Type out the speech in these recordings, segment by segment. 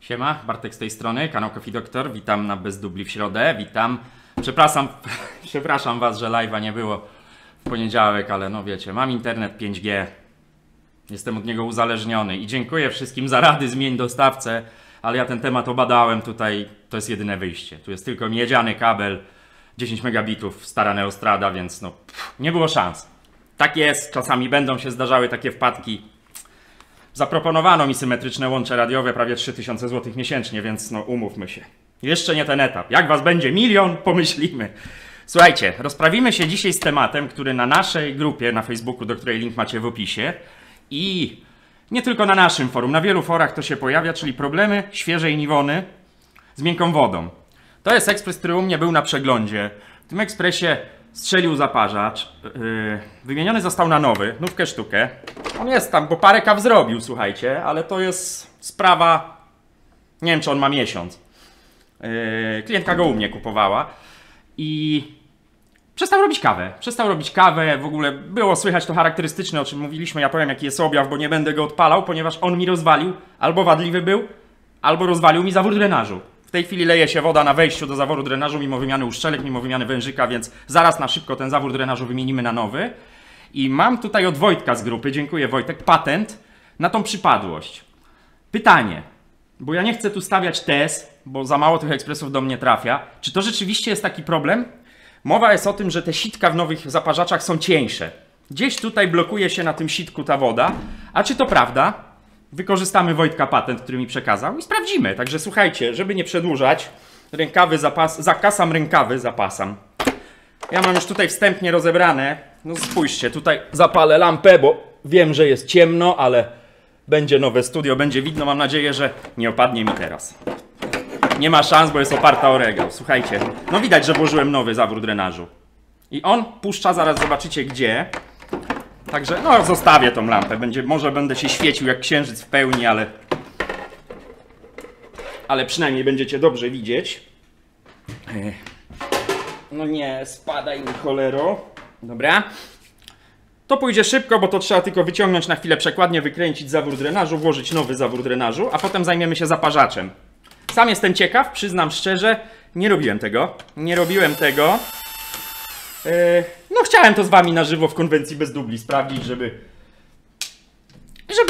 Siema, Bartek z tej strony, kanał Coffee Doctor. Witam na Bez Dubli w środę. Witam. Przepraszam was, że live'a nie było w poniedziałek, ale no wiecie, mam internet 5G. Jestem od niego uzależniony i dziękuję wszystkim za rady, zmień dostawcę, ale ja ten temat obadałem tutaj, to jest jedyne wyjście. Tu jest tylko miedziany kabel, 10 megabitów, stara Neostrada, więc no nie było szans. Tak jest, czasami będą się zdarzały takie wpadki. Zaproponowano mi symetryczne łącze radiowe, prawie 3000 zł miesięcznie, więc no umówmy się. Jeszcze nie ten etap. Jak was będzie 1 000 000, pomyślimy. Słuchajcie, rozprawimy się dzisiaj z tematem, który na naszej grupie na Facebooku, do której link macie w opisie, i nie tylko na naszym forum, na wielu forach to się pojawia, czyli problemy świeżej niwony z miękką wodą. To jest ekspres, który u mnie był na przeglądzie. W tym ekspresie strzelił zaparzacz, wymieniony został na nowy, nówkę sztukę. On jest tam, bo parę kaw zrobił, słuchajcie, ale to jest sprawa, nie wiem czy on ma miesiąc. Klientka go u mnie kupowała i przestał robić kawę, w ogóle było słychać to charakterystyczne, o czym mówiliśmy, ja powiem jaki jest objaw, bo nie będę go odpalał, ponieważ on mi rozwalił, albo wadliwy był, albo rozwalił mi zawór drenażu. W tej chwili leje się woda na wejściu do zaworu drenażu, mimo wymiany uszczelek, mimo wymiany wężyka, więc zaraz na szybko ten zawór drenażu wymienimy na nowy. I mam tutaj od Wojtka z grupy, dziękuję Wojtek, patent na tą przypadłość. Pytanie, bo ja nie chcę tu stawiać tez, bo za mało tych ekspresów do mnie trafia. Czy to rzeczywiście jest taki problem? Mowa jest o tym, że te sitka w nowych zaparzaczach są cieńsze. Gdzieś tutaj blokuje się na tym sitku ta woda. A czy to prawda? Wykorzystamy Wojtka patent, który mi przekazał i sprawdzimy. Także słuchajcie, żeby nie przedłużać, zakasam rękawy, zapasam. Ja mam już tutaj wstępnie rozebrane. No spójrzcie, tutaj zapalę lampę, bo wiem, że jest ciemno, ale będzie nowe studio, będzie widno. Mam nadzieję, że nie opadnie mi teraz. Nie ma szans, bo jest oparta o regał. Słuchajcie, no widać, że włożyłem nowy zawór drenażu. I on puszcza, zaraz zobaczycie gdzie. Także no zostawię tą lampę. Może będę się świecił jak księżyc w pełni, ale przynajmniej będziecie dobrze widzieć. No nie, spadaj mi cholero. Dobra. To pójdzie szybko, bo to trzeba tylko wyciągnąć na chwilę przekładnię, wykręcić zawór drenażu, włożyć nowy zawór drenażu, a potem zajmiemy się zaparzaczem. Sam jestem ciekaw, przyznam szczerze, nie robiłem tego. No chciałem to z wami na żywo w konwencji bez dubli sprawdzić, żeby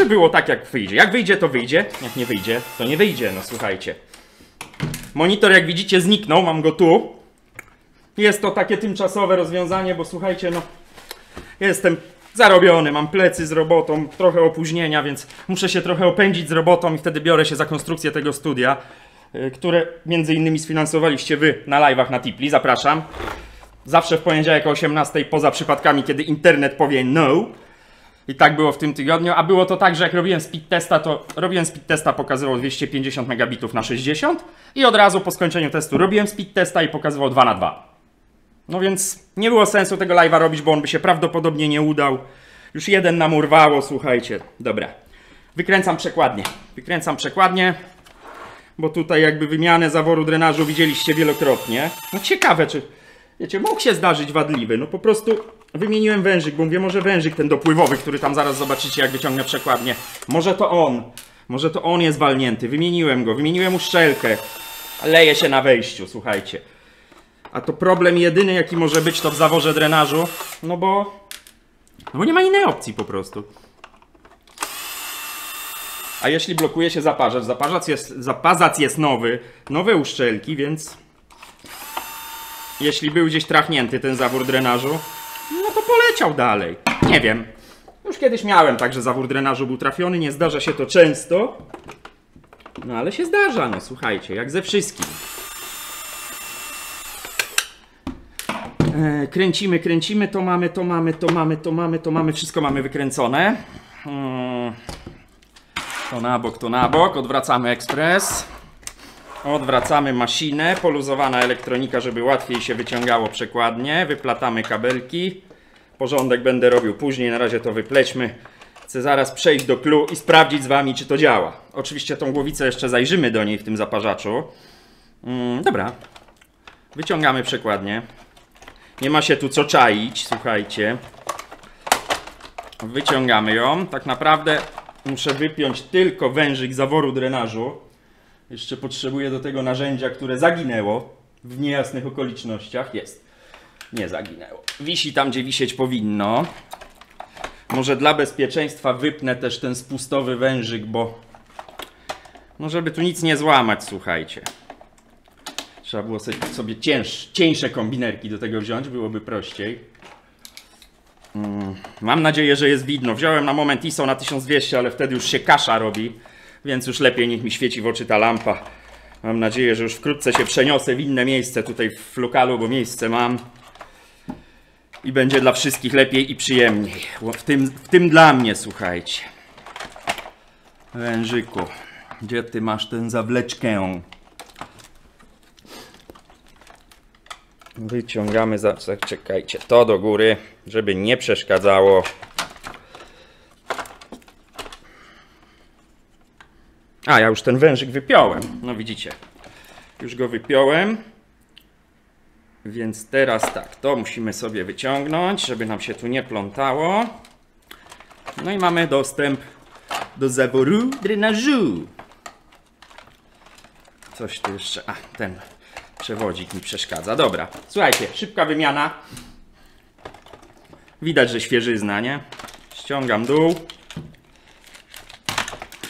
było tak jak wyjdzie. Jak wyjdzie to wyjdzie, jak nie wyjdzie to nie wyjdzie, no słuchajcie. Monitor jak widzicie zniknął, mam go tu. Jest to takie tymczasowe rozwiązanie, bo słuchajcie, no jestem zarobiony, mam plecy z robotą, trochę opóźnienia, więc muszę się trochę opędzić z robotą i wtedy biorę się za konstrukcję tego studia, które między innymi sfinansowaliście wy na live'ach na Tipli, zapraszam. Zawsze w poniedziałek o 18:00, poza przypadkami, kiedy internet powie no. I tak było w tym tygodniu, a było to tak, że jak robiłem speed testa, pokazywał 250 megabitów na 60 i od razu po skończeniu testu robiłem speed testa i pokazywał 2:2. No więc nie było sensu tego live'a robić, bo on by się prawdopodobnie nie udał. Już jeden nam urwało, słuchajcie. Dobra, wykręcam przekładnię, bo tutaj jakby wymianę zaworu drenażu widzieliście wielokrotnie. No ciekawe, czy wiecie, mógł się zdarzyć wadliwy, no po prostu wymieniłem wężyk, bo mówię, może wężyk ten dopływowy, który tam zaraz zobaczycie, jak wyciągnę przekładnię. Może to on jest walnięty, wymieniłem uszczelkę, leje się na wejściu, słuchajcie. A to problem jedyny, jaki może być, to w zaworze drenażu, no bo nie ma innej opcji po prostu. A jeśli blokuje się zaparzacz, zaparzacz jest nowy, nowe uszczelki, więc jeśli był gdzieś trachnięty ten zawór drenażu, no to poleciał dalej. Nie wiem. Już kiedyś miałem tak, że zawór drenażu był trafiony. Nie zdarza się to często. No ale się zdarza, no słuchajcie, jak ze wszystkim. Kręcimy, to mamy. Wszystko mamy wykręcone. To na bok. Odwracamy ekspres. Odwracamy maszynę, poluzowana elektronika, żeby łatwiej się wyciągało przekładnie. Wyplatamy kabelki. Porządek będę robił później, na razie to wyplećmy. Chcę zaraz przejść do clou i sprawdzić z wami, czy to działa. Oczywiście tą głowicę jeszcze zajrzymy do niej w tym zaparzaczu. Dobra. Wyciągamy przekładnię. Nie ma się tu co czaić, słuchajcie. Wyciągamy ją. Tak naprawdę muszę wypiąć tylko wężyk zaworu drenażu. Jeszcze potrzebuję do tego narzędzia, które zaginęło w niejasnych okolicznościach. Jest. Nie zaginęło. Wisi tam, gdzie wisieć powinno. Może dla bezpieczeństwa wypnę też ten spustowy wężyk, bo... No żeby tu nic nie złamać, słuchajcie. Trzeba było sobie cieńsze kombinerki do tego wziąć, byłoby prościej. Mam nadzieję, że jest widno. Wziąłem na moment ISO na 1200, ale wtedy już się kasza robi. Więc już lepiej niech mi świeci w oczy ta lampa. Mam nadzieję, że już wkrótce się przeniosę w inne miejsce tutaj w lokalu, bo miejsce mam. I będzie dla wszystkich lepiej i przyjemniej. W tym dla mnie, słuchajcie. Wężyku, gdzie ty masz tę zawleczkę? Wyciągamy, czekajcie, to do góry, żeby nie przeszkadzało. A, ja już ten wężyk wypiąłem. No widzicie, już go wypiąłem. Więc teraz tak, to musimy sobie wyciągnąć, żeby nam się tu nie plątało. No i mamy dostęp do zaworu drenażu. Coś tu jeszcze, a ten przewodzik mi przeszkadza. Dobra, słuchajcie, szybka wymiana. Widać, że świeżyzna, nie? Ściągam dół.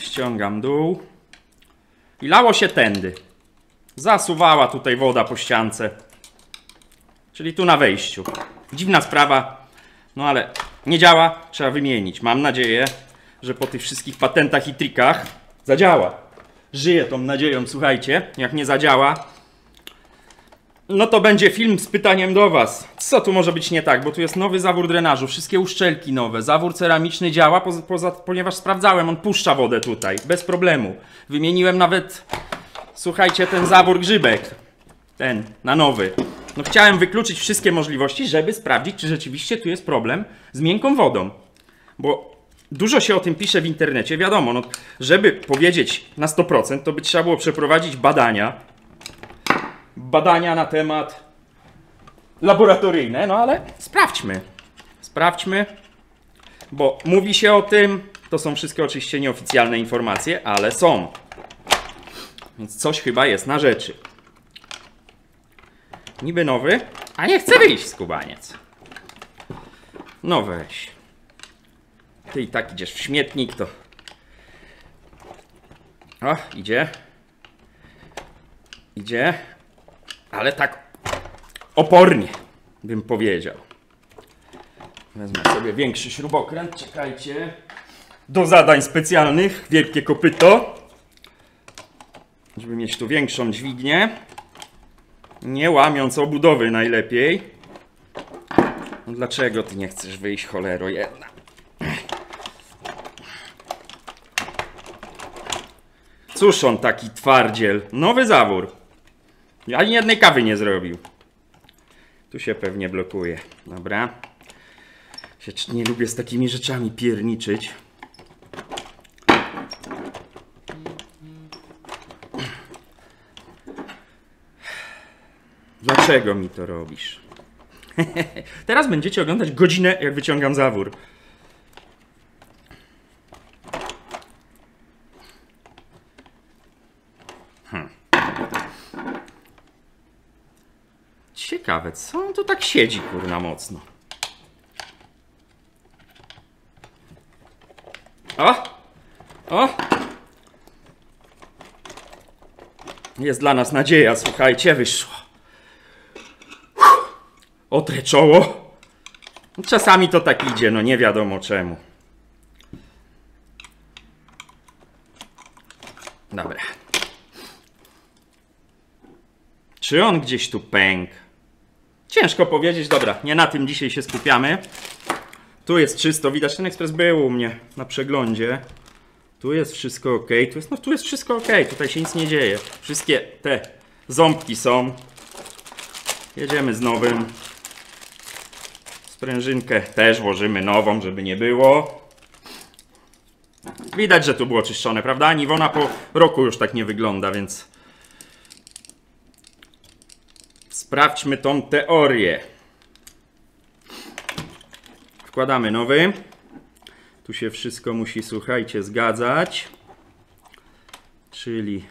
Ściągam dół. I lało się tędy. Zasuwała tutaj woda po ściance. Czyli tu na wejściu. Dziwna sprawa. No ale nie działa. Trzeba wymienić. Mam nadzieję, że po tych wszystkich patentach i trikach zadziała. Żyję tą nadzieją, słuchajcie. Jak nie zadziała, no to będzie film z pytaniem do was. Co tu może być nie tak? Bo tu jest nowy zawór drenażu. Wszystkie uszczelki nowe. Zawór ceramiczny działa, ponieważ sprawdzałem. On puszcza wodę tutaj. Bez problemu. Wymieniłem nawet, słuchajcie, ten zawór grzybek. Ten, na nowy. No chciałem wykluczyć wszystkie możliwości, żeby sprawdzić, czy rzeczywiście tu jest problem z miękką wodą. Bo dużo się o tym pisze w internecie. Wiadomo, no, żeby powiedzieć na 100%, to by trzeba było przeprowadzić badania. Badania na temat laboratoryjne, no ale sprawdźmy. Sprawdźmy, bo mówi się o tym. To są wszystkie oczywiście nieoficjalne informacje, ale są. Więc coś chyba jest na rzeczy. Niby nowy, a nie chce wyjść skubaniec. No weź. Ty i tak idziesz w śmietnik, to... O, idzie. Idzie. Ale tak opornie, bym powiedział. Wezmę sobie większy śrubokręt, czekajcie. Do zadań specjalnych, wielkie kopyto. Żeby mieć tu większą dźwignię. Nie łamiąc obudowy najlepiej. No dlaczego ty nie chcesz wyjść, cholero jedna? Cóż on taki twardziel. Nowy zawór. Ani jednej kawy nie zrobił. Tu się pewnie blokuje. Dobra. Nie lubię z takimi rzeczami pierniczyć. Dlaczego mi to robisz? Teraz będziecie oglądać godzinę, jak wyciągam zawór. Ciekawe, co on tu tak siedzi, kurna, mocno. O! O! Jest dla nas nadzieja, słuchajcie, wyszło. Otrę czoło. Czasami to tak idzie, no nie wiadomo czemu. Dobra. Czy on gdzieś tu pękł? Ciężko powiedzieć, dobra, nie na tym dzisiaj się skupiamy. Tu jest czysto, widać, ten ekspres był u mnie na przeglądzie. Tu jest wszystko ok, tu jest wszystko ok, tutaj się nic nie dzieje. Wszystkie te ząbki są. Jedziemy z nowym. Sprężynkę też włożymy nową, żeby nie było. Widać, że tu było czyszczone, prawda? Niwona po roku już tak nie wygląda, więc... Sprawdźmy tą teorię. Wkładamy nowy. Tu się wszystko musi, słuchajcie, zgadzać. Czyli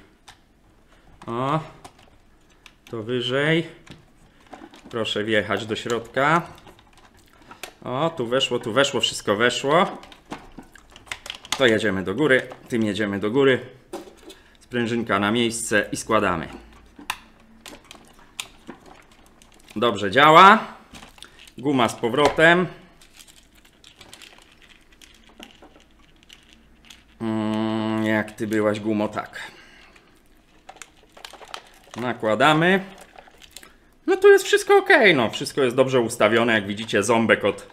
O, to wyżej. Proszę wjechać do środka. O, tu weszło, wszystko weszło. To jedziemy do góry, tym jedziemy do góry. Sprężynka na miejsce i składamy. Dobrze działa. Guma z powrotem. Jak ty byłaś, gumo, tak. Nakładamy. No tu jest wszystko ok, no wszystko jest dobrze ustawione. Jak widzicie, ząbek od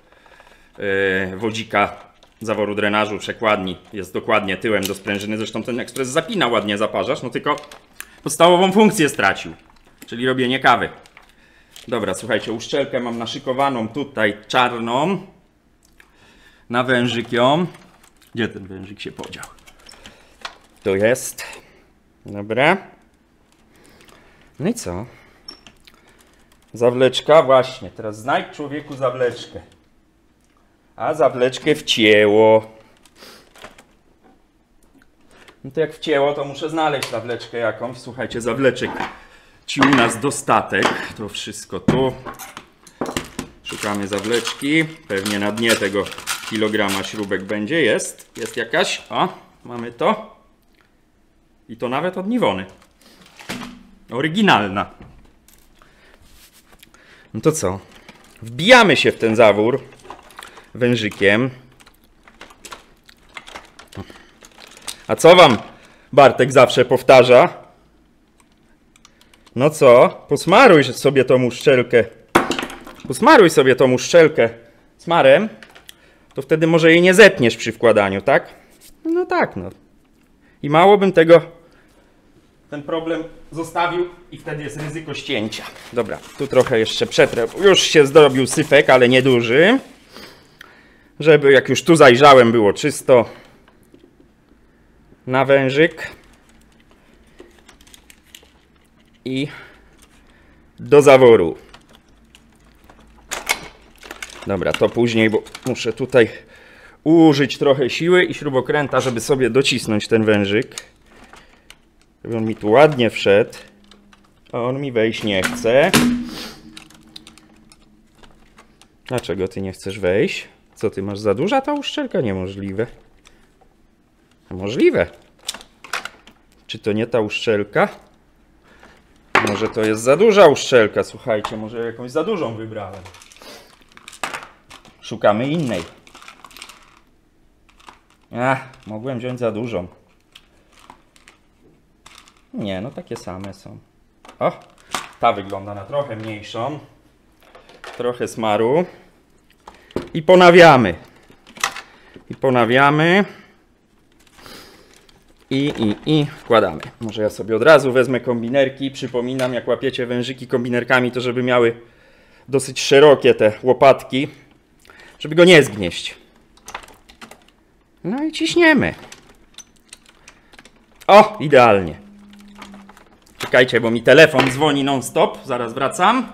wodzika zaworu drenażu przekładni jest dokładnie tyłem do sprężyny. Zresztą ten ekspres zapina ładnie zaparzacz, no tylko podstawową funkcję stracił, czyli robienie kawy. Dobra, słuchajcie, uszczelkę mam naszykowaną tutaj czarną na wężyk ją. Gdzie ten wężyk się podział? To jest. Dobra. No i co? Zawleczka, właśnie. Teraz znajdź, człowieku, zawleczkę. A zawleczkę wcięło. No to jak wcięło, to muszę znaleźć zawleczkę jakąś. Słuchajcie, zawleczek ci u nas dostatek. To wszystko tu. Szukamy zawleczki. Pewnie na dnie tego kilograma śrubek będzie. Jest jakaś. O, mamy to. I to nawet od Niwony. Oryginalna. No to co? Wbijamy się w ten zawór wężykiem. A co wam Bartek zawsze powtarza? No co? Posmaruj sobie tą uszczelkę. Posmaruj sobie tą uszczelkę smarem. To wtedy może jej nie zetniesz przy wkładaniu, tak? No tak, no. I mało bym ten problem zostawił i wtedy jest ryzyko ścięcia. Dobra, tu trochę jeszcze przetrę. Już się zrobił syfek, ale nieduży. Żeby jak już tu zajrzałem, było czysto. Na wężyk. I do zaworu. Dobra, to później, bo muszę tutaj użyć trochę siły i śrubokręta, żeby sobie docisnąć ten wężyk. Żeby on mi tu ładnie wszedł. A on mi wejść nie chce. Dlaczego ty nie chcesz wejść? Co ty masz, za duża ta uszczelka? Niemożliwe. Możliwe. Czy to nie ta uszczelka? Może to jest za duża uszczelka. Słuchajcie, może jakąś za dużą wybrałem. Szukamy innej. Mogłem wziąć za dużą. Nie, no takie same są. O, ta wygląda na trochę mniejszą. Trochę smaru. I ponawiamy. I ponawiamy. I wkładamy. Może ja sobie od razu wezmę kombinerki. Przypominam, jak łapiecie wężyki kombinerkami, to żeby miały dosyć szerokie te łopatki, żeby go nie zgnieść. No i ciśniemy. O, idealnie. Czekajcie, bo mi telefon dzwoni non-stop. Zaraz wracam.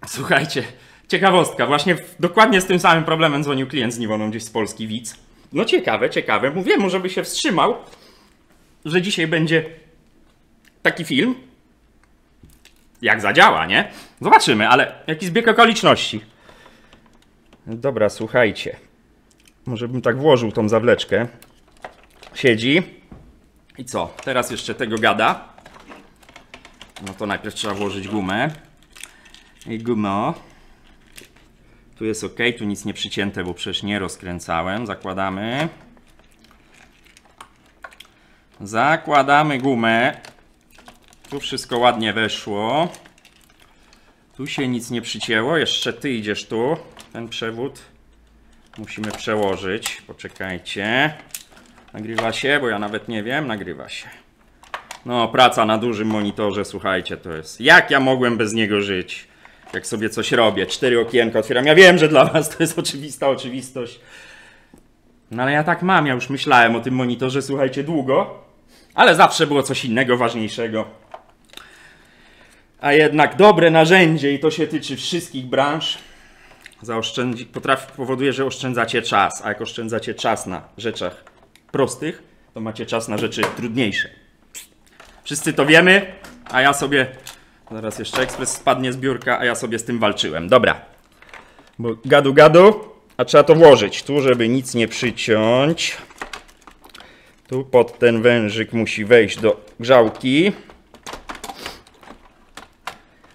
Słuchajcie, ciekawostka. Właśnie dokładnie z tym samym problemem dzwonił klient z Niwoną, gdzieś z Polski, widz. No ciekawe, ciekawe. Mówiłem mu, żeby się wstrzymał, że dzisiaj będzie taki film. Jak zadziała, nie? Zobaczymy, ale jaki zbieg okoliczności. Dobra, słuchajcie. Może bym tak włożył tą zawleczkę. Siedzi. I co? Teraz jeszcze tego gada. No to najpierw trzeba włożyć gumę. I gumo. Tu jest ok, tu nic nie przycięte, bo przecież nie rozkręcałem. Zakładamy. Zakładamy gumę. Tu wszystko ładnie weszło. Tu się nic nie przycięło. Jeszcze ty idziesz tu. Ten przewód musimy przełożyć. Poczekajcie. Nagrywa się, bo ja nawet nie wiem. Nagrywa się. No, praca na dużym monitorze, słuchajcie, to jest... Jak ja mogłem bez niego żyć? Jak sobie coś robię. 4 okienka otwieram. Ja wiem, że dla was to jest oczywista oczywistość. No ale ja tak mam. Ja już myślałem o tym monitorze, słuchajcie, długo. Ale zawsze było coś innego, ważniejszego. A jednak dobre narzędzie, i to się tyczy wszystkich branż, powoduje, że oszczędzacie czas. A jak oszczędzacie czas na rzeczach prostych, to macie czas na rzeczy trudniejsze. Wszyscy to wiemy, a ja sobie... Zaraz jeszcze ekspres spadnie z biurka, a ja sobie z tym walczyłem. Dobra. Bo gadu, a trzeba to włożyć. Tu, żeby nic nie przyciąć. Tu pod ten wężyk musi wejść do grzałki.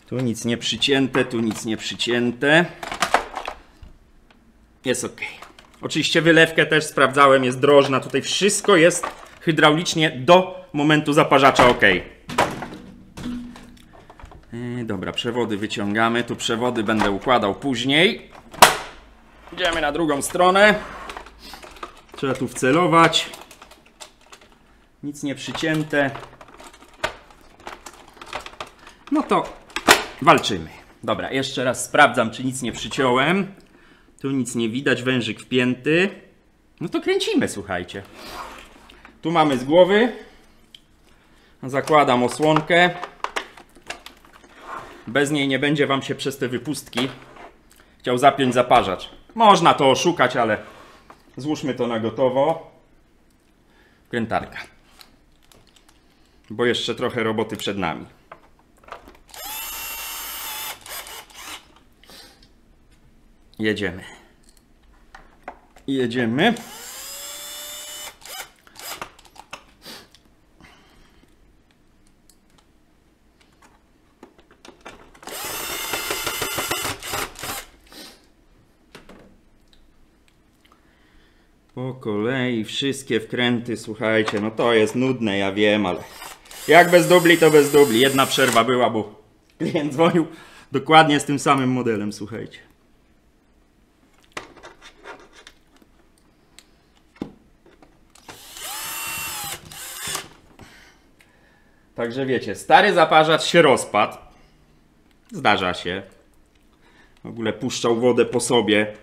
Tu nic nie przycięte, tu nic nie przycięte. Jest ok. Oczywiście wylewkę też sprawdzałem, jest drożna. Tutaj wszystko jest hydraulicznie do momentu zaparzacza ok. Dobra, przewody wyciągamy. Tu przewody będę układał później. Idziemy na drugą stronę. Trzeba tu wcelować. Nic nie przycięte. No to walczymy. Dobra, jeszcze raz sprawdzam, czy nic nie przyciąłem. Tu nic nie widać, wężyk wpięty. No to kręcimy, słuchajcie. Tu mamy z głowy. Zakładam osłonkę. Bez niej nie będzie wam się przez te wypustki chciał zapiąć zaparzacz. Można to oszukać, ale złóżmy to na gotowo. Krętarka. Bo jeszcze trochę roboty przed nami. Jedziemy. Jedziemy. Po kolei wszystkie wkręty, słuchajcie, no to jest nudne, ja wiem, ale jak bez dubli, to bez dubli. Jedna przerwa była, bo klient dzwonił dokładnie z tym samym modelem, słuchajcie. Także wiecie, stary zaparzacz się rozpadł. Zdarza się. W ogóle puszczał wodę po sobie.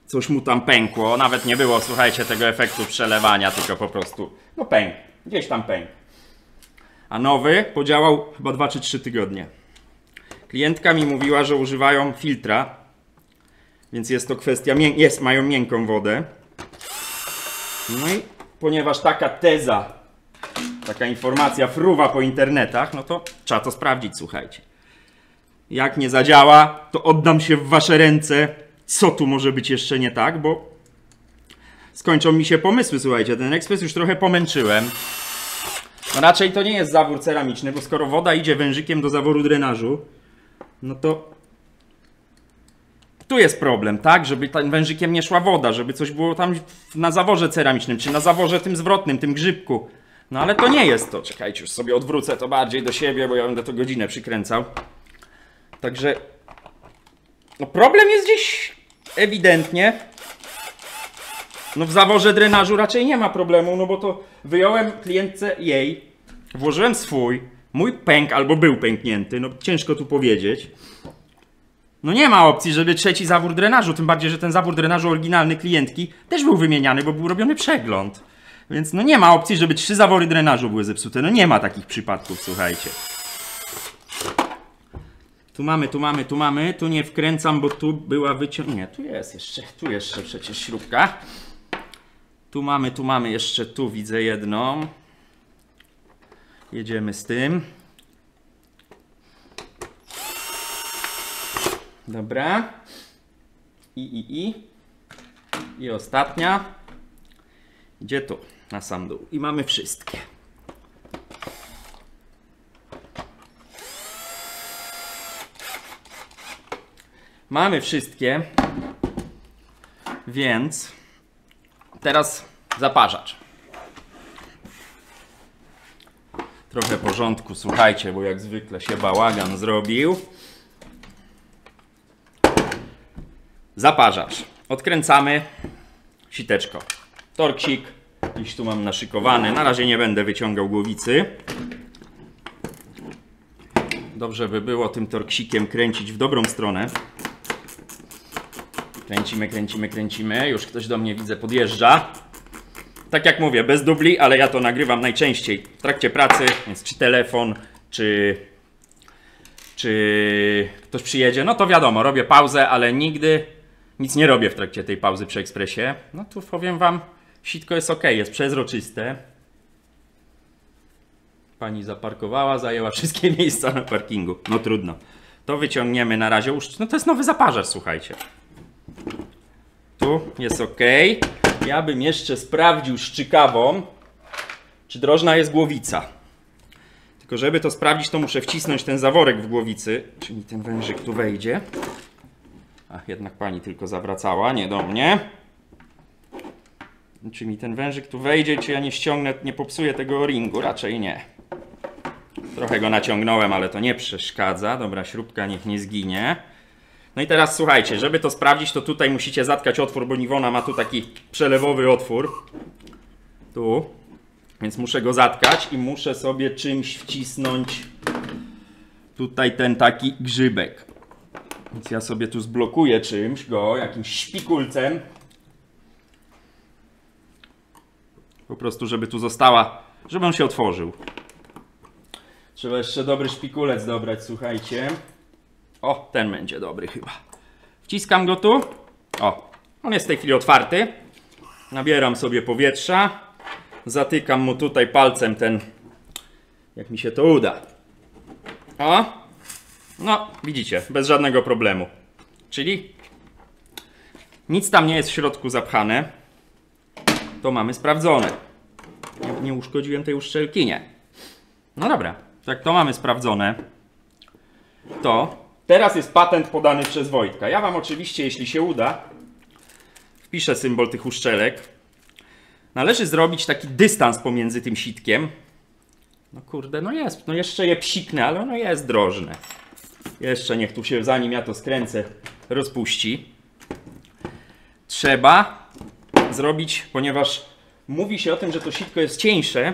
Coś mu tam pękło. Nawet nie było, słuchajcie, tego efektu przelewania, tylko po prostu, no pękł. Gdzieś tam pękł. A nowy podziałał chyba 2 czy 3 tygodnie. Klientka mi mówiła, że używają filtra. Więc jest to kwestia, mają miękką wodę. No i ponieważ taka teza, taka informacja fruwa po internetach, no to trzeba to sprawdzić, słuchajcie. Jak nie zadziała, to oddam się w wasze ręce, co tu może być jeszcze nie tak, bo skończą mi się pomysły, słuchajcie. Ten ekspres już trochę pomęczyłem. No raczej to nie jest zawór ceramiczny, bo skoro woda idzie wężykiem do zaworu drenażu, no to tu jest problem, tak? Żeby tym wężykiem nie szła woda, żeby coś było tam na zaworze ceramicznym, czy na zaworze tym zwrotnym, tym grzybku. No ale to nie jest to. Czekajcie, już sobie odwrócę to bardziej do siebie, bo ja będę to godzinę przykręcał. Także no problem jest gdzieś ewidentnie. No w zaworze drenażu raczej nie ma problemu, no bo to wyjąłem klientce jej, włożyłem swój, mój pęk albo był pęknięty, no ciężko tu powiedzieć. No nie ma opcji, żeby trzeci zawór drenażu, tym bardziej, że ten zawór drenażu oryginalny klientki też był wymieniany, bo był robiony przegląd. Więc no nie ma opcji, żeby 3 zawory drenażu były zepsute. No nie ma takich przypadków, słuchajcie. Tu mamy. Tu nie wkręcam, bo tu była nie, tu jest jeszcze. Tu jeszcze przecież śrubka. Tu mamy jeszcze, tu widzę jedną. Jedziemy z tym. Dobra. I ostatnia. Gdzie tu? Na sam dół. I mamy wszystkie. Mamy wszystkie. Więc teraz zaparzacz. Trochę porządku, słuchajcie, bo jak zwykle się bałagan zrobił. Zaparzacz. Odkręcamy siteczko. Torksik. Gdzieś tu mam naszykowany. Na razie nie będę wyciągał głowicy. Dobrze by było tym torksikiem kręcić w dobrą stronę. Kręcimy. Już ktoś do mnie, widzę, podjeżdża. Tak jak mówię, bez dubli, ale ja to nagrywam najczęściej w trakcie pracy, więc czy telefon, czy ktoś przyjedzie, no to wiadomo, robię pauzę, ale nigdy nic nie robię w trakcie tej pauzy przy ekspresie. No tu powiem wam, sitko jest ok, jest przezroczyste. Pani zaparkowała, zajęła wszystkie miejsca na parkingu. No trudno. To wyciągniemy na razie. No to jest nowy zaparzacz, słuchajcie. Tu jest ok. Ja bym jeszcze sprawdził szczykawą, czy drożna jest głowica. Tylko żeby to sprawdzić, to muszę wcisnąć ten zaworek w głowicy, czyli ten wężyk tu wejdzie. Ach, jednak pani tylko zawracała, nie do mnie. Czy mi ten wężyk tu wejdzie, czy ja nie ściągnę, nie popsuję tego o-ringu? Raczej nie. Trochę go naciągnąłem, ale to nie przeszkadza. Dobra, śrubka niech nie zginie. No i teraz słuchajcie, żeby to sprawdzić, to tutaj musicie zatkać otwór, bo Niwona ma tu taki przelewowy otwór. Tu. Więc muszę go zatkać i muszę sobie czymś wcisnąć tutaj ten taki grzybek. Więc ja sobie tu zblokuję czymś go, jakimś szpikulcem. Po prostu, żeby tu została, żeby on się otworzył. Trzeba jeszcze dobry szpikulec dobrać, słuchajcie. O, ten będzie dobry chyba. Wciskam go tu. O, on jest w tej chwili otwarty. Nabieram sobie powietrza. Zatykam mu tutaj palcem ten, jak mi się to uda. O, no widzicie, bez żadnego problemu. Czyli nic tam nie jest w środku zapchane. To mamy sprawdzone. Nie uszkodziłem tej uszczelki, nie. No dobra, tak to mamy sprawdzone. To teraz jest patent podany przez Wojtka. Ja wam oczywiście, jeśli się uda, wpiszę symbol tych uszczelek. Należy zrobić taki dystans pomiędzy tym sitkiem. No kurde, no jest, no jeszcze je psiknę, ale ono jest drożne. Jeszcze niech tu się, zanim ja to skręcę, rozpuści. Trzeba zrobić, ponieważ mówi się o tym, że to sitko jest cieńsze.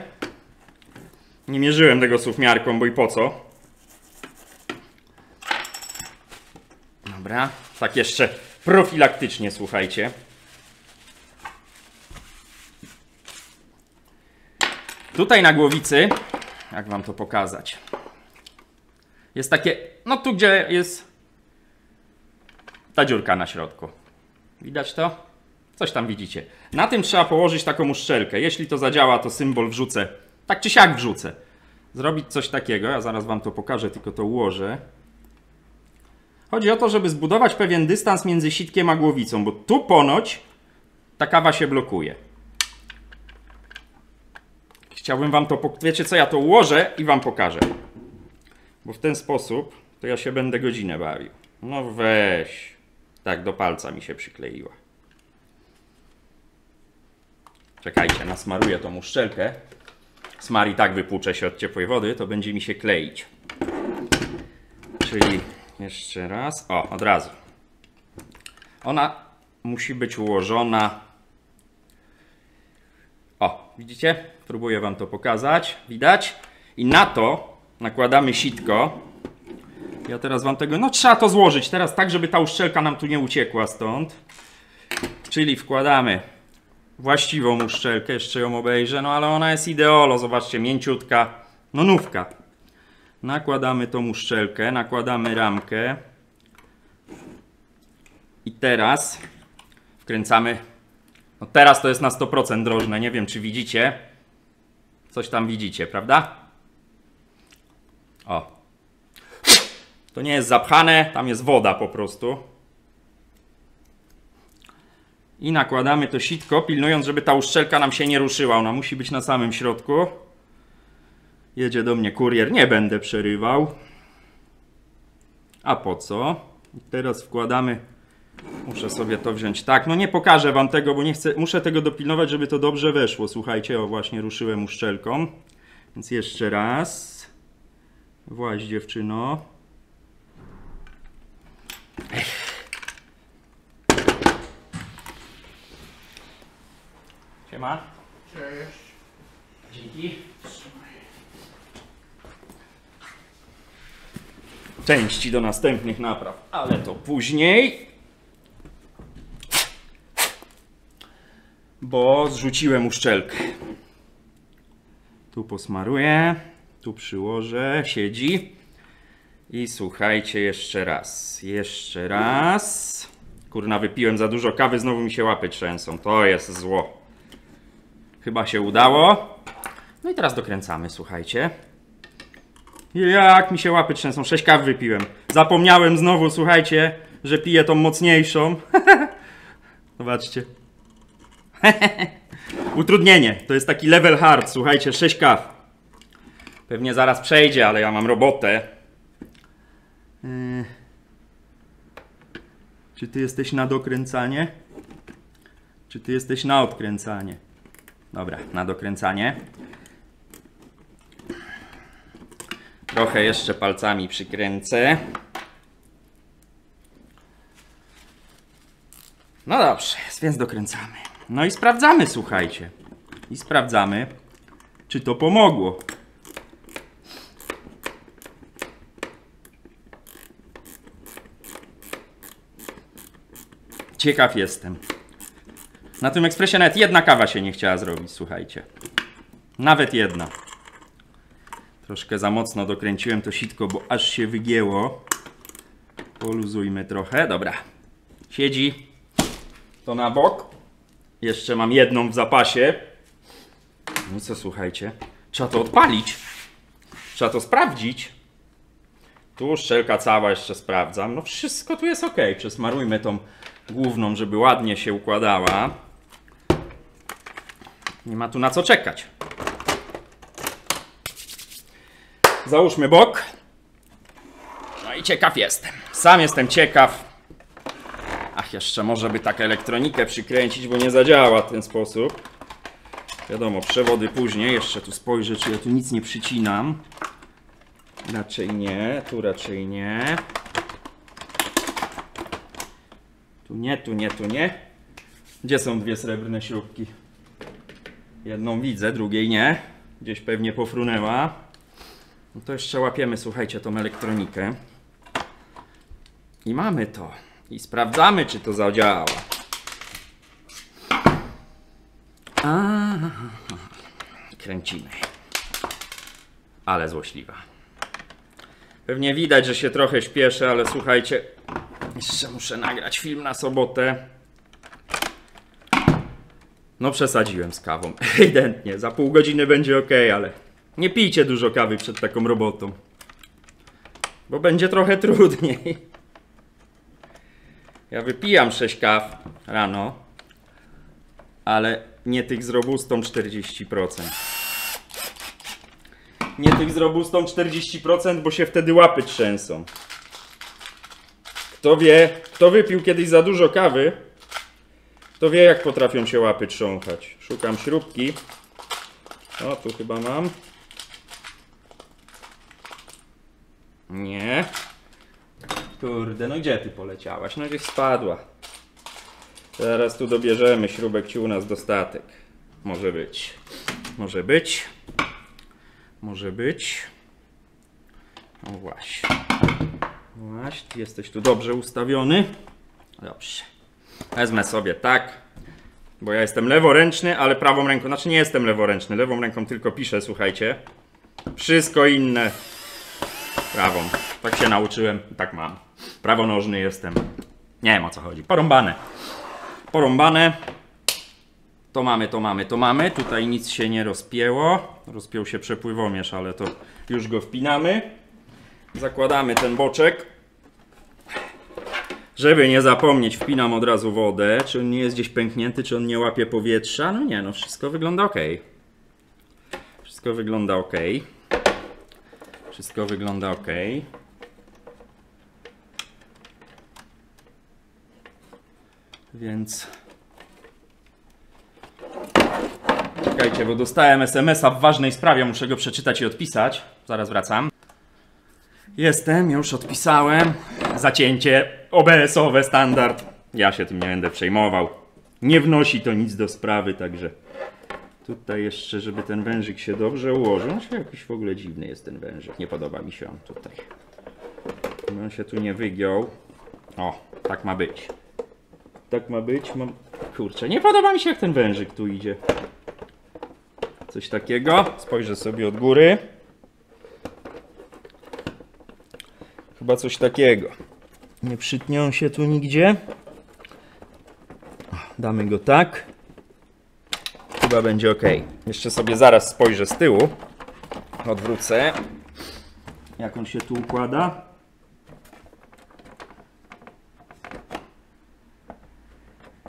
Nie mierzyłem tego suwmiarką, bo i po co. Dobra, tak jeszcze profilaktycznie, słuchajcie. Tutaj na głowicy, jak wam to pokazać, jest takie, no tu gdzie jest ta dziurka na środku. Widać to? Coś tam widzicie. Na tym trzeba położyć taką uszczelkę. Jeśli to zadziała, to symbol wrzucę. Tak czy siak wrzucę. Zrobić coś takiego. Ja zaraz wam to pokażę, tylko to ułożę. Chodzi o to, żeby zbudować pewien dystans między sitkiem a głowicą, bo tu ponoć ta kawa się blokuje. Chciałbym wam to, wiecie co, ja to ułożę i wam pokażę. Bo w ten sposób to ja się będę godzinę bawił. No weź. Tak, do palca mi się przykleiła. Czekajcie, nasmaruję tą uszczelkę. Smar i tak wypłucze się od ciepłej wody, to będzie mi się kleić. Czyli jeszcze raz. O, od razu. Ona musi być ułożona. O, widzicie? Próbuję wam to pokazać. Widać? I na to nakładamy sitko. Ja teraz wam tego... No trzeba to złożyć teraz tak, żeby ta uszczelka nam tu nie uciekła stąd. Czyli wkładamy właściwą uszczelkę. Jeszcze ją obejrzę. No ale ona jest ideolo. Zobaczcie, mięciutka. No nówka. Nakładamy tą uszczelkę. Nakładamy ramkę. I teraz wkręcamy... No teraz to jest na 100% drożne. Nie wiem, czy widzicie. Coś tam widzicie, prawda? O. To nie jest zapchane, tam jest woda po prostu. I nakładamy to sitko, pilnując, żeby ta uszczelka nam się nie ruszyła. Ona musi być na samym środku. Jedzie do mnie kurier, nie będę przerywał. A po co? I teraz wkładamy... Muszę sobie to wziąć tak. No nie pokażę wam tego, bo nie chcę. Muszę tego dopilnować, żeby to dobrze weszło. Słuchajcie, o właśnie ruszyłem uszczelką. Więc jeszcze raz. Właź, dziewczyno. Siema. Cześć. Dzięki. Części do następnych napraw, ale to później. Bo zrzuciłem uszczelkę. Tu posmaruję, tu przyłożę, siedzi. I słuchajcie, jeszcze raz. Jeszcze raz. Kurna, wypiłem za dużo kawy, znowu mi się łapy trzęsą. To jest zło. Chyba się udało. No i teraz dokręcamy, słuchajcie. Jak mi się łapy trzęsą, 6 kaw wypiłem. Zapomniałem znowu, słuchajcie, że piję tą mocniejszą. Zobaczcie. Utrudnienie, to jest taki level hard, słuchajcie, 6 kaw. Pewnie zaraz przejdzie, ale ja mam robotę. Czy ty jesteś na dokręcanie? Czy ty jesteś na odkręcanie? Dobra, na dokręcanie. Trochę jeszcze palcami przykręcę. No dobrze, więc dokręcamy. No i sprawdzamy, słuchajcie. I sprawdzamy, czy to pomogło. Ciekaw jestem. Na tym ekspresie nawet jedna kawa się nie chciała zrobić, słuchajcie. Nawet jedna. Troszkę za mocno dokręciłem to sitko, bo aż się wygięło. Poluzujmy trochę, dobra. Siedzi to na bok. Jeszcze mam jedną w zapasie. No i co, słuchajcie? Trzeba to odpalić. Trzeba to sprawdzić. Tu szczelka cała jeszcze sprawdzam. No wszystko tu jest ok. Przesmarujmy tą główną, żeby ładnie się układała. Nie ma tu na co czekać. Załóżmy bok. No i ciekaw jestem. Sam jestem ciekaw. Ach, jeszcze może by tak elektronikę przykręcić, bo nie zadziała w ten sposób. Wiadomo, przewody później. Jeszcze tu spojrzę, czy ja tu nic nie przycinam. Raczej nie. Tu raczej nie. Tu nie, tu nie, tu nie. Gdzie są dwie srebrne śrubki? Jedną widzę, drugiej nie. Gdzieś pewnie pofrunęła. No to jeszcze łapiemy, słuchajcie, tą elektronikę. I mamy to. I sprawdzamy, czy to zadziała. Kręcimy. Ale złośliwa. Pewnie widać, że się trochę śpieszę, ale słuchajcie, jeszcze muszę nagrać film na sobotę. No przesadziłem z kawą, ewidentnie. Za pół godziny będzie ok, ale nie pijcie dużo kawy przed taką robotą. Bo będzie trochę trudniej. Ja wypijam 6 kaw rano, ale nie tych z robustą 40%. Nie tych z robustą 40%, bo się wtedy łapy trzęsą. Kto wie, kto wypił kiedyś za dużo kawy, to wie, jak potrafią się łapy trząchać. Szukam śrubki. O, tu chyba mam. Nie. Kurde, no gdzie ty poleciałaś? No gdzieś spadła. Zaraz tu dobierzemy śrubek, ci u nas dostatek. Może być. Może być. Może być. No właśnie. Właśnie, ty jesteś tu dobrze ustawiony. Dobrze. Wezmę sobie tak, bo ja jestem leworęczny, ale prawą ręką, znaczy nie jestem leworęczny, lewą ręką tylko piszę, słuchajcie. Wszystko inne prawą. Tak się nauczyłem i tak mam. Prawonożny jestem. Nie wiem, o co chodzi. Porąbane. Porąbane. To mamy, to mamy, to mamy. Tutaj nic się nie rozpięło. Rozpiął się przepływomierz, ale to już go wpinamy. Zakładamy ten boczek. Żeby nie zapomnieć, wpinam od razu wodę. Czy on nie jest gdzieś pęknięty, czy on nie łapie powietrza? No nie, no wszystko wygląda ok. Wszystko wygląda ok. Wszystko wygląda ok. Więc... Czekajcie, bo dostałem SMS-a w ważnej sprawie. Muszę go przeczytać i odpisać. Zaraz wracam. Jestem, już odpisałem. Zacięcie OBS-owe, standard. Ja się tym nie będę przejmował. Nie wnosi to nic do sprawy, także tutaj jeszcze, żeby ten wężyk się dobrze ułożył. Znaczy, jakiś w ogóle dziwny jest ten wężyk. Nie podoba mi się on tutaj. On się tu nie wygiął. O, tak ma być. Tak ma być. Kurczę, nie podoba mi się, jak ten wężyk tu idzie. Coś takiego. Spojrzę sobie od góry. Chyba coś takiego. Nie przytnią się tu nigdzie. Damy go tak. Chyba będzie ok. Jeszcze sobie zaraz spojrzę z tyłu. Odwrócę. jak on się tu układa.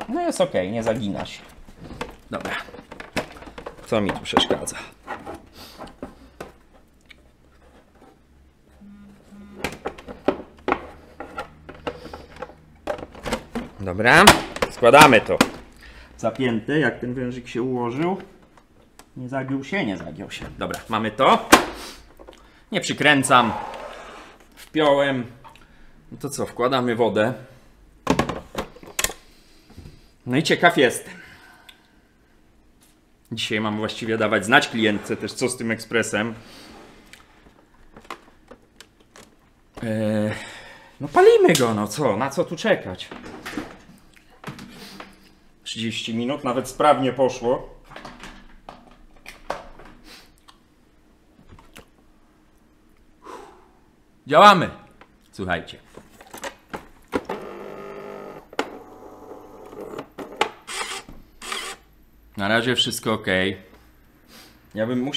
No jest ok, nie zagina się. Dobra. Co mi tu przeszkadza? Dobra, składamy to. Zapięte, jak ten wężyk się ułożył. Nie zagiął się, nie zagiął się. Dobra, mamy to. Nie przykręcam. Wpiąłem. No to co, wkładamy wodę. No i ciekaw jestem. Dzisiaj mam właściwie dawać znać klientce też, co z tym ekspresem. No palimy go, no co? Na co tu czekać? 30 minut, nawet sprawnie poszło. Działamy. Słuchajcie. Na razie wszystko ok.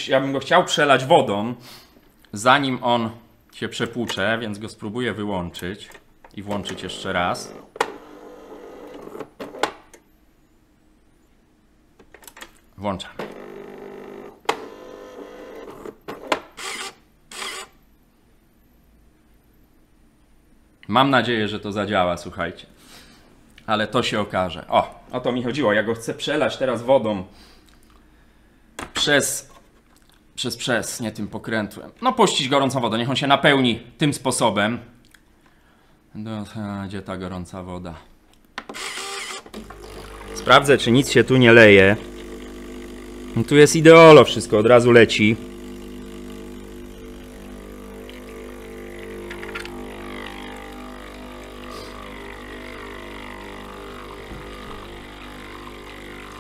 Ja bym go chciał przelać wodą, zanim on się przepłucze, więc go spróbuję wyłączyć i włączyć jeszcze raz. Włączam. Mam nadzieję, że to zadziała, słuchajcie. Ale to się okaże. O to mi chodziło. Ja go chcę przelać teraz wodą przez, nie tym pokrętłem. No puścić gorącą wodę, niech on się napełni tym sposobem. Gdzie ta gorąca woda? Sprawdzę, czy nic się tu nie leje. No tu jest ideolo, wszystko od razu leci.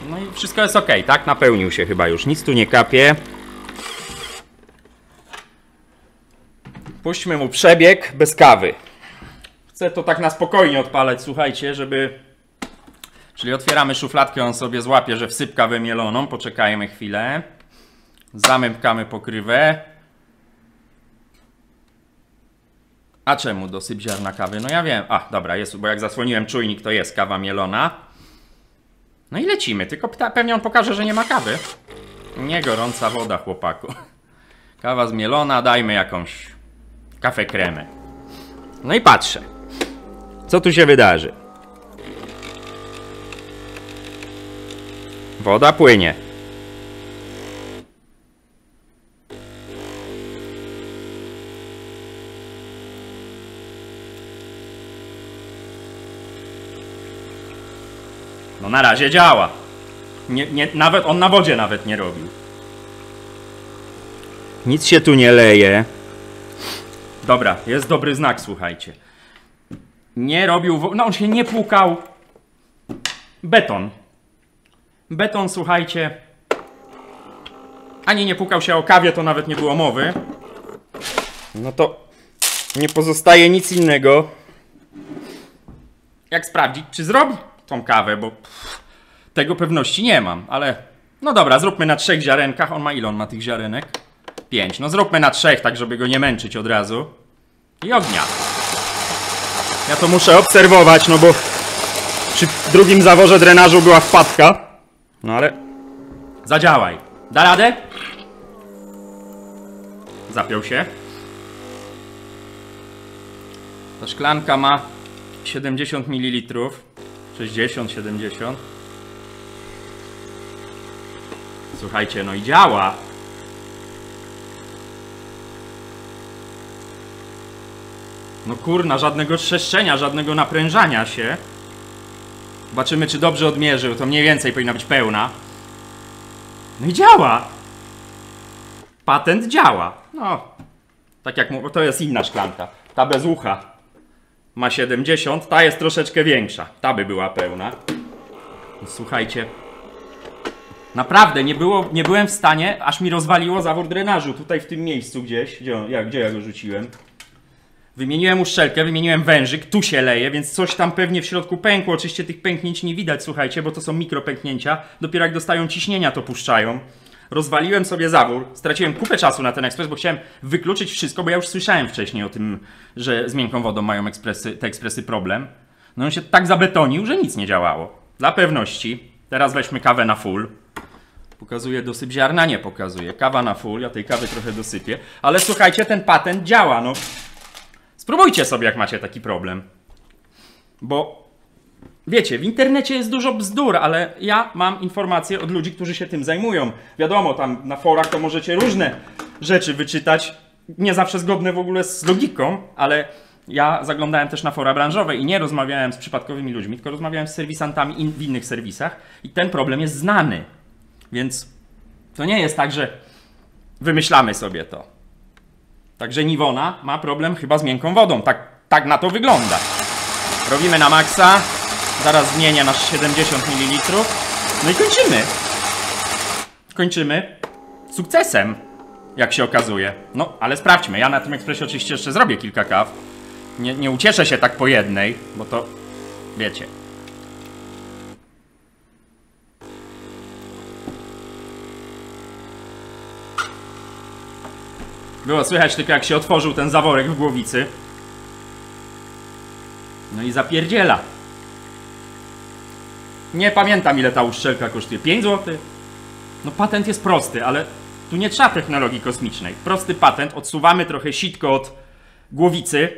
No i wszystko jest ok, tak? Napełnił się chyba już, nic tu nie kapie. Puśćmy mu przebieg bez kawy. Chcę to tak na spokojnie odpalać, słuchajcie, żeby... Czyli otwieramy szufladkę, on sobie złapie, że wsyp kawę mieloną. Poczekajmy chwilę. Zamykamy pokrywę. A czemu dosyp ziarna kawy? No ja wiem. Dobra, jest, bo jak zasłoniłem czujnik, to jest kawa mielona. No i lecimy, tylko pewnie on pokaże, że nie ma kawy. Nie gorąca woda, chłopaku. Kawa zmielona, dajmy jakąś kawę kremę. No i patrzę. Co tu się wydarzy? Woda płynie. No na razie działa. Nawet on na wodzie nawet nie robił. Nic się tu nie leje. Dobra, jest dobry znak, słuchajcie. Nie robił... No on się nie płukał. Beton. Beton, słuchajcie. Ani nie płukał się o kawie, to nawet nie było mowy. No to nie pozostaje nic innego, jak sprawdzić, czy zrobi tą kawę, bo tego pewności nie mam, ale no dobra, zróbmy na 3 ziarenkach. On ma ile on ma tych ziarenek? 5. No zróbmy na 3, tak żeby go nie męczyć od razu. I ognia. Ja to muszę obserwować, no bo przy drugim zaworze drenażu była wpadka. No ale zadziałaj. Da radę? Zapiął się. Ta szklanka ma 70 ml. 60, 70. Słuchajcie, no i działa. No kurna, żadnego trzeszczenia, żadnego naprężania się. Zobaczymy, czy dobrze odmierzył. To mniej więcej powinna być pełna. No i działa. Patent działa. No, tak jak mówię, to jest inna szklanka. Ta bez ucha ma 70, ta jest troszeczkę większa. Ta by była pełna. No, słuchajcie. Naprawdę, nie byłem w stanie, aż mi rozwaliło zawór drenażu. Tutaj w tym miejscu gdzieś. Gdzie ja go rzuciłem? Wymieniłem uszczelkę, wymieniłem wężyk, tu się leje, więc coś tam pewnie w środku pękło. Oczywiście tych pęknięć nie widać, słuchajcie, bo to są mikropęknięcia. Dopiero jak dostają ciśnienia, to puszczają. rozwaliłem sobie zawór, straciłem kupę czasu na ten ekspres, bo chciałem wykluczyć wszystko, bo ja już słyszałem wcześniej o tym, że z miękką wodą mają te ekspresy problem. No on się tak zabetonił, że nic nie działało. Dla pewności, teraz weźmy kawę na full. Pokazuję dosyp ziarna? Nie pokazuję. Kawa na full, ja tej kawy trochę dosypię. Ale słuchajcie, ten patent działa, no. Spróbujcie sobie, jak macie taki problem. Bo wiecie, w internecie jest dużo bzdur, ale ja mam informacje od ludzi, którzy się tym zajmują. Wiadomo, tam na forach to możecie różne rzeczy wyczytać, nie zawsze zgodne w ogóle z logiką, ale ja zaglądałem też na fora branżowe i nie rozmawiałem z przypadkowymi ludźmi, tylko rozmawiałem z serwisantami w innych serwisach i ten problem jest znany. Więc to nie jest tak, że wymyślamy sobie to. Także Nivona ma problem chyba z miękką wodą. Tak na to wygląda. Robimy na maksa. Zaraz zmienię na 70 ml. No i kończymy. Kończymy sukcesem, jak się okazuje. No, ale sprawdźmy. Ja na tym ekspresie oczywiście jeszcze zrobię kilka kaw. Nie ucieszę się tak po jednej, bo to wiecie. Było słychać tylko, jak się otworzył ten zaworek w głowicy. No i zapierdziela. Nie pamiętam, ile ta uszczelka kosztuje. 5 zł? No patent jest prosty, ale tu nie trzeba technologii kosmicznej. Prosty patent. Odsuwamy trochę sitko od głowicy,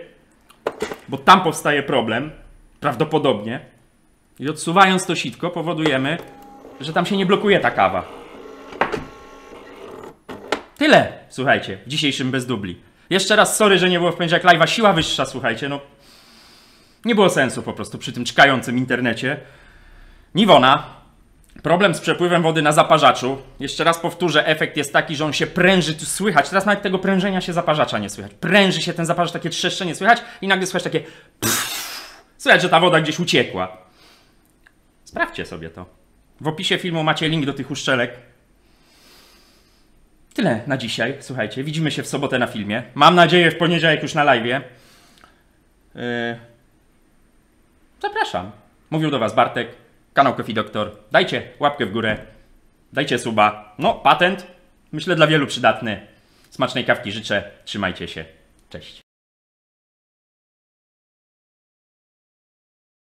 bo tam powstaje problem. Prawdopodobnie. I odsuwając to sitko powodujemy, że tam się nie blokuje ta kawa. Tyle, słuchajcie, w dzisiejszym Bez Dubli. Jeszcze raz sorry, że nie było w poniedziałek live'a. Siła wyższa, słuchajcie, no. Nie było sensu po prostu przy tym czkającym internecie. Nivona. Problem z przepływem wody na zaparzaczu. Jeszcze raz powtórzę, efekt jest taki, że on się pręży, tu słychać. Teraz nawet tego prężenia się zaparzacza nie słychać. Pręży się ten zaparzacz, takie trzeszczenie słychać i nagle słychać takie słychać, że ta woda gdzieś uciekła. Sprawdźcie sobie to. W opisie filmu macie link do tych uszczelek. Tyle na dzisiaj, słuchajcie. Widzimy się w sobotę na filmie. Mam nadzieję w poniedziałek już na live'ie. Zapraszam. Mówił do was Bartek, kanał Coffee Doctor. Dajcie łapkę w górę, dajcie suba. No, patent, myślę, dla wielu przydatny. Smacznej kawki życzę, trzymajcie się. Cześć.